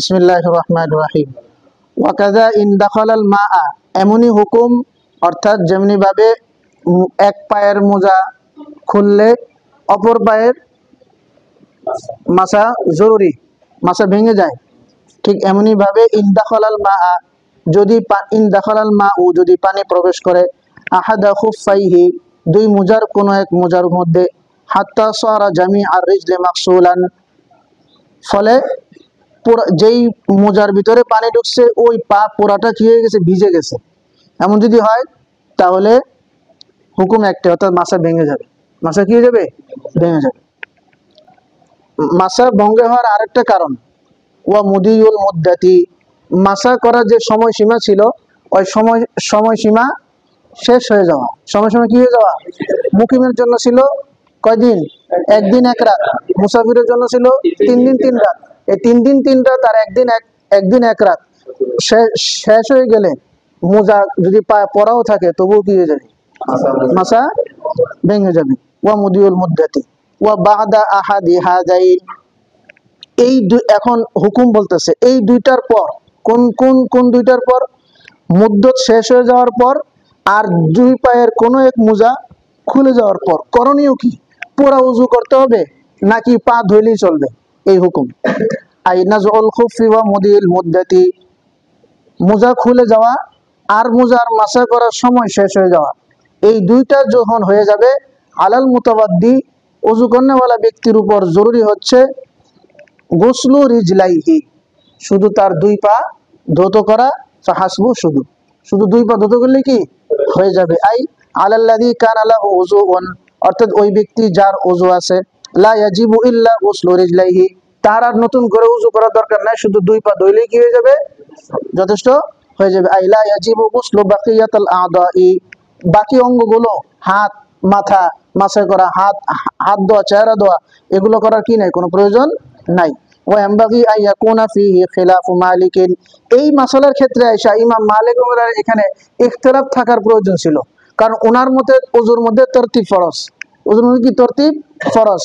বিসমিল্লাহির রহমানির রহিম। ওয়াকাযা ইন দাখালাল মাআ, এমনই হুকুম অর্থাৎ যেমনি ভাবে এক পায়ের মোজা খুললে অপর পায়ের মাসা জরুরি, মাসা ভেঙে যায়, ঠিক এমনি ভাবে ইন দাখালাল মাআ, যদি ইন দাখালাল মাউ, যদি পানি প্রবেশ করে আহাদা খুফাইহি, দুই মোজার কোন এক মোজার মধ্যে, হাত্তা সারা জামিআর রিজলি মাকসুলান, ফলে যেই মোজার ভিতরে পানি ঢুকছে ওই পা পুরাটা কি হয়ে গেছে, ভিজে গেছে, এমন যদি হয় তাহলে হুকুম একটা, অর্থাৎ মাসা ভেঙে যাবে। মাসা কি হয়ে যাবে? ভেঙে যাবে। মাসা ভঙ্গে হওয়ার আরেকটা কারণ ওয়া মুদিউল মুদ্দাতি, মাসা করার যে সময়সীমা ছিল ওই সময়সীমা শেষ হয়ে যাওয়া। সময়সীমা কি হয়ে যাওয়া? মুকিমের জন্য ছিল কয়দিন? একদিন এক রাত। মুসাফিরের জন্য ছিল 3 দিন 3 রাত। এই 3 দিন 3 রাত আর একদিন এক রাত শেষ হয়ে গেলে মোজা যদি পরাও থাকে তবুও কি হয়ে যাবে? মাসা ভেঙে যাবে। ওয়া মুদিউল মুদ্দাতি ওয়া বাদা আহাদি হাদাইন, এই এখন হুকুম বলতেছে এই দুইটার পর, কোন দুইটার পর? মুদ্দত শেষ হয়ে যাওয়ার পর আর দুই পায়ের কোনো এক মোজা খুলে যাওয়ার পর করণীয় কি? পুরা উজু করতে হবে নাকি পা ধুইলেই চলবে? এই হুকুম। আই নাজউল খুফি ওয়া মুদিউল মুদ্দাতি, মোজা খুলে যাওয়া আর মোজার মাসা করার সময় শেষ হয়ে যাওয়া, এই দুইটা যখন হয়ে যাবে আলাল মুতাওয়াদ্দি, উযু করনেওয়ালা ব্যক্তির উপর জরুরি হচ্ছে গুসলু রিজলাইহি, শুধু তার দুই পা ধৌত করা, ফাহাসবু, শুধু দুই পা ধৌত করলে কি হয়ে যাবে। আই আলাল্লাযী কানা লাহু উযুউন, অর্থাৎ ওই ব্যক্তি যার ওযু আছে, লা ইয়াজিবু ইল্লা গুসলু রিজলাইহি, তার আর নতুন করে উযু করার দরকার নাই, শুধু দুই পা ধুইলেই কি হয়ে যাবে? যথেষ্ট হয়ে যাবে। আই লা ইয়াজিবু গুসলু বাকিয়াতুল আ'দাই, বাকি অঙ্গগুলো হাত, মাথা, মাসা করা, হাত ধোয়া, চেহারা ধোয়া, এগুলো করার কি নাই, কোনো প্রয়োজন নাই। ওয়া ইয়ানবাগি আন ইয়াকুনা ফিহি খিলাফু মালিকিন, এই মাসালার ক্ষেত্রে আয়েশা ইমাম মালিক রাহিমাহুল্লাহ এখানে ইখতিলাফ থাকার প্রয়োজন ছিল, কারণ ওনার মতে ওযুর মধ্যে তরতিব ফরজ, ওযুর মধ্যে কি তরতিব ফরজ,